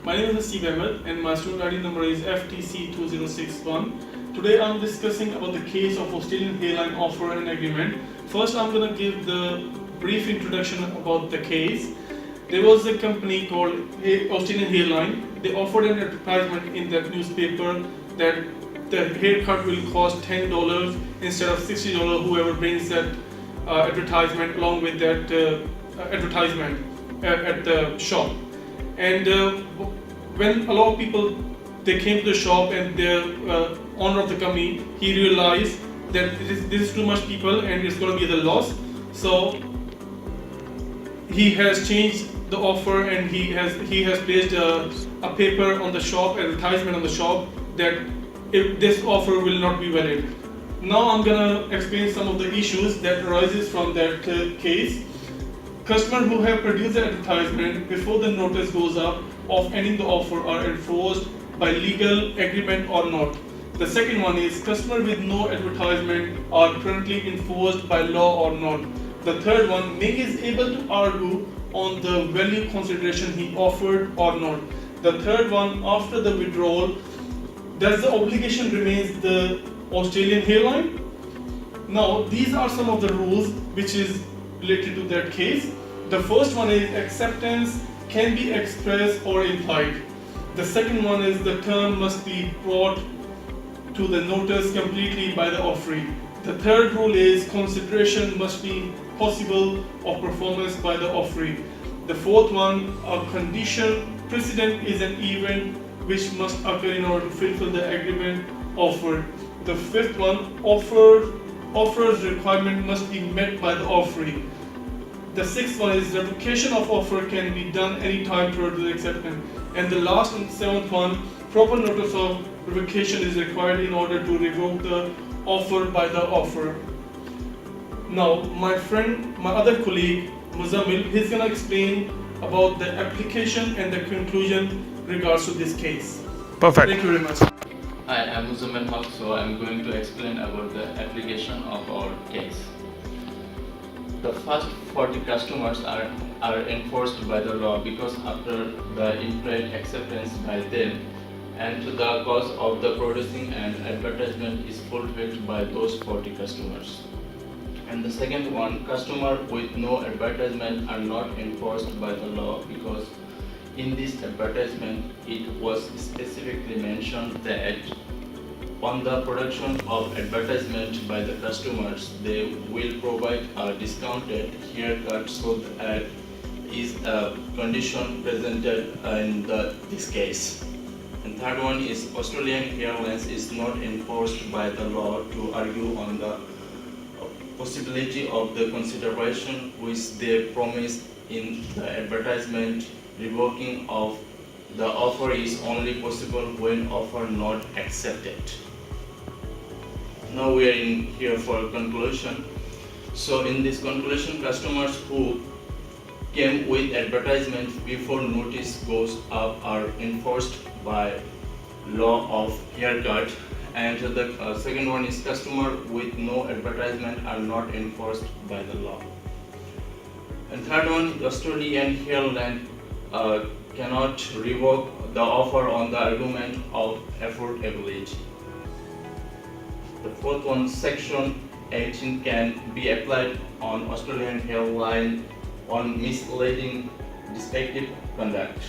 My name is Steve Ahmed and my student ID number is FTC2061. Today I'm discussing about the case of Australian Airline offer and agreement. First I'm going to give the brief introduction about the case. There was a company called Australian Airline. They offered an advertisement in that newspaper that the haircut will cost $10 instead of $60, whoever brings that advertisement along with that advertisement at the shop. And when a lot of people they came to the shop and the owner of the company, he realized that this is too much people and it's going to be the loss. So he has changed the offer and he has placed a paper on the shop, advertisement on the shop, that if this offer will not be valid. Now I'm gonna explain some of the issues that arises from that case. Customers who have produced the advertisement before the notice goes up of ending the offer are enforced by legal agreement or not. The second one is customers with no advertisement are currently enforced by law or not. The third one, May is able to argue on the value consideration he offered or not. The third one, after the withdrawal, does the obligation remains the Australian Airline? Now, these are some of the rules which is related to that case. The first one is acceptance can be expressed or implied. The second one is the term must be brought to the notice completely by the offeree. The third rule is consideration must be possible of performance by the offeree. The fourth one, a condition precedent is an event which must occur in order to fulfill the agreement offered. The fifth one, offer's requirement must be met by the offeree. The sixth one is revocation of offer can be done anytime prior to the acceptance. And the last and seventh one, proper notice of revocation is required in order to revoke the offer by the offerer. Now, my other colleague, Muzammil, he's gonna explain about the application and the conclusion regards to this case. Perfect. Thank you very much. Hi, I'm Muzammil Haq, so I'm going to explain about the application of our case. The first 40 customers are enforced by the law because after the implied acceptance by them and the cost of the producing and advertisement is fulfilled by those 40 customers. And the second one, customer with no advertisement are not enforced by the law because in this advertisement it was specifically mentioned that on the production of advertisement by the customers they will provide a discounted haircut, so that is a condition presented in this case. And third one is Australian Airlines is not enforced by the law to argue on the possibility of the consideration which they promised in the advertisement. Revoking of the offer is only possible when offer not accepted. Now we are in here for conclusion. So in this conclusion, customers who came with advertisement before notice goes up are enforced by law of haircut. And the second one is customer with no advertisement are not enforced by the law. And third one, Australian Airline cannot revoke the offer on the argument of affordability. The fourth one, Section 18 can be applied on Australian Airline on misleading deceptive conduct.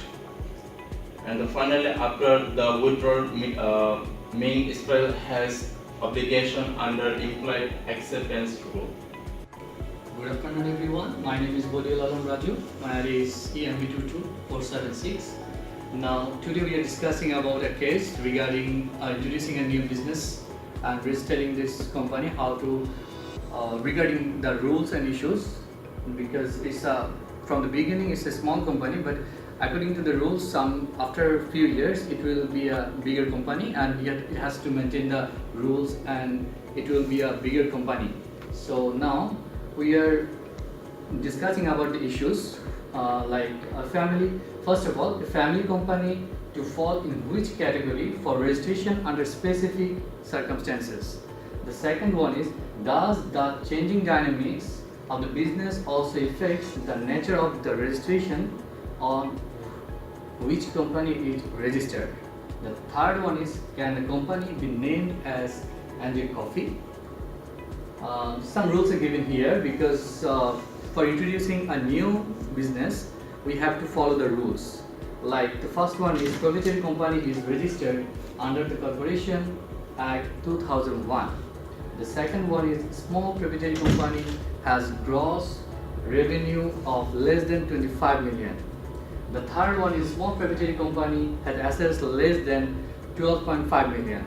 And finally, after the withdrawal, main Israel has obligation under implied acceptance rule. Good afternoon everyone, my name is Bodiul Alam Raju, my ID is EMB22476. Now today we are discussing about a case regarding introducing a new business and registering this company, how to regarding the rules and issues, because it's from the beginning it's a small company, but according to the rules after a few years it will be a bigger company, and yet it has to maintain the rules and it will be a bigger company. So now we are discussing about the issues like a family. First of all, a family company to fall in which category for registration under specific circumstances. The second one is, does the changing dynamics of the business also affects the nature of the registration on which company is registered. The third one is, can the company be named as Angel Coffee? Some rules are given here because for introducing a new business, we have to follow the rules. Like the first one is, proprietary company is registered under the Corporation Act 2001. The second one is, small proprietary company has gross revenue of less than 25 million. The third one is, small proprietary company has assets less than 12.5 million.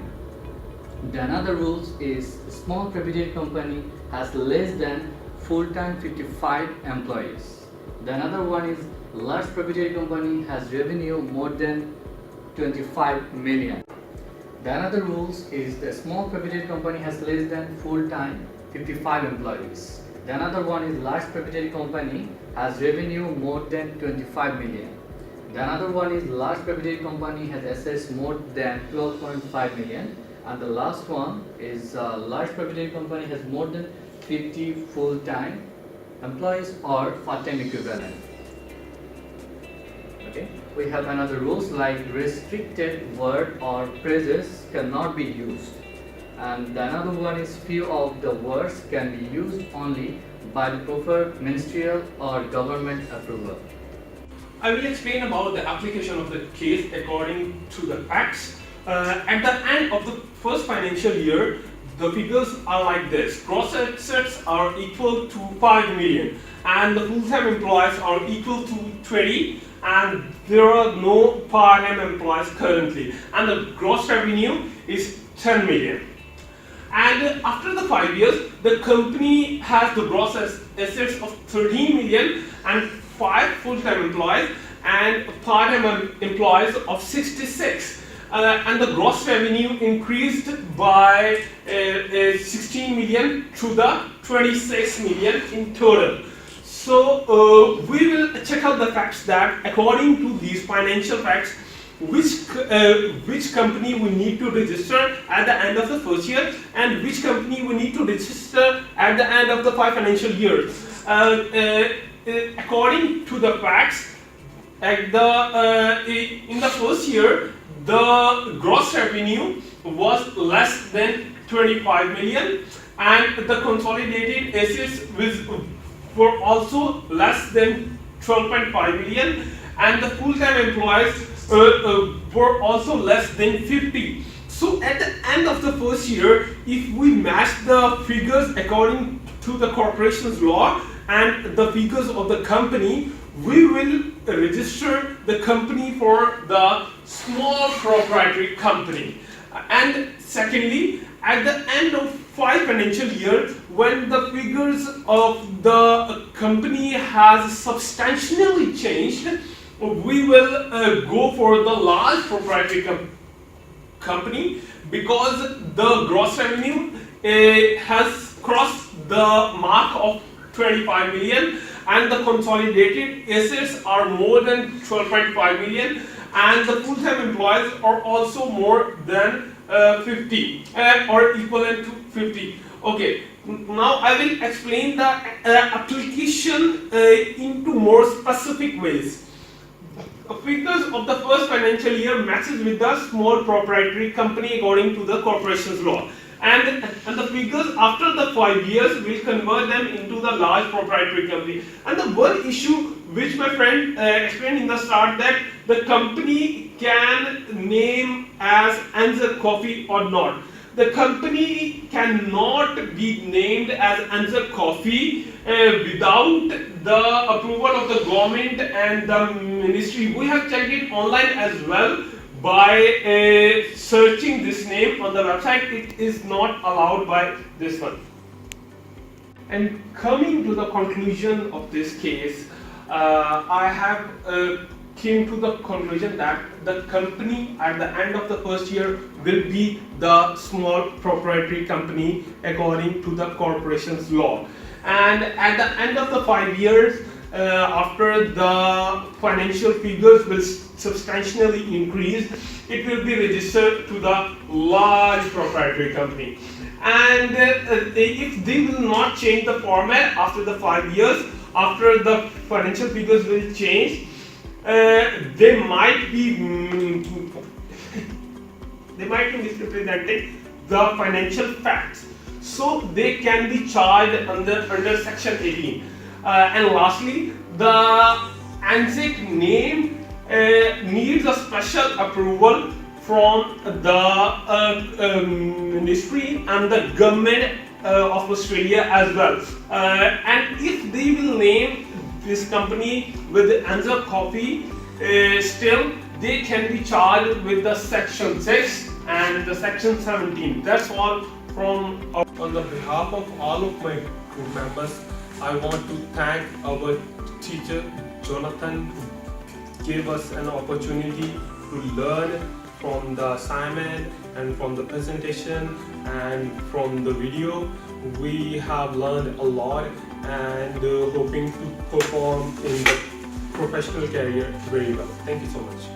The another rules is, small proprietary company has less than full-time 55 employees. The another one is, large proprietary company has revenue more than 25 million. The another rules is, the small proprietary company has less than full-time 55 employees. The another one is, large proprietary company has revenue more than 25 million. The another one is, large proprietary company has assets more than 12.5 million. And the last one is, large proprietary company has more than 50 full-time employees or part-time equivalent. Okay. We have another rules like, restricted word or phrases cannot be used. And the another one is, few of the words can be used only by the proper ministerial or government approval. I will explain about the application of the case according to the facts. At the end of the first financial year, the figures are like this. Gross assets are equal to 5 million and the full-time employees are equal to 20, and there are no part-time employees currently, and the gross revenue is 10 million. And after the 5 years, the company has the gross assets of 13 million and 5 full-time employees and part-time employees of 66. And the gross revenue increased by 16 million to the 26 million in total. So we will check out the facts that according to these financial facts, which company we need to register at the end of the first year and which company we need to register at the end of the 5 financial years. According to the facts, in the first year, the gross revenue was less than 25 million and the consolidated assets were also less than 12.5 million and the full-time employees were also less than 50. So at the end of the first year, if we match the figures according to the corporation's law and the figures of the company, we will register the company for the small proprietary company. And secondly, at the end of 5 financial year, when the figures of the company has substantially changed, we will go for the large proprietary company because the gross revenue has crossed the mark of 25 million and the consolidated assets are more than 12.5 million and the full-time employees are also more than 50 or equivalent to 50. Okay, now I will explain the application into more specific ways. Figures of the first financial year matches with the small proprietary company according to the corporation's law. And the figures after the 5 years will convert them into the large proprietary company. And the one issue which my friend explained in the start, that the company can name as Answer Coffee or not. The company cannot be named as Answer Coffee without the approval of the government and the ministry. We have checked it online as well. By searching this name on the website, it is not allowed by this one. And coming to the conclusion of this case, I have came to the conclusion that the company at the end of the first year will be the small proprietary company according to the corporation's law. And at the end of the 5 years, after the financial figures will substantially increase, it will be registered to the large proprietary company. And if they will not change the format after the 5 years, after the financial figures will change, they might be misrepresenting the financial facts, so they can be charged under section 18. And lastly, the ANZIC name needs a special approval from the ministry and the government of Australia as well. And if they will name this company with the ANZIC copy, still they can be charged with the section 6 and the section 17. That's all from on the behalf of all of my group members. I want to thank our teacher Jonathan, who gave us an opportunity to learn from the assignment and from the presentation and from the video. We have learned a lot and hoping to perform in the professional career very well. Thank you so much.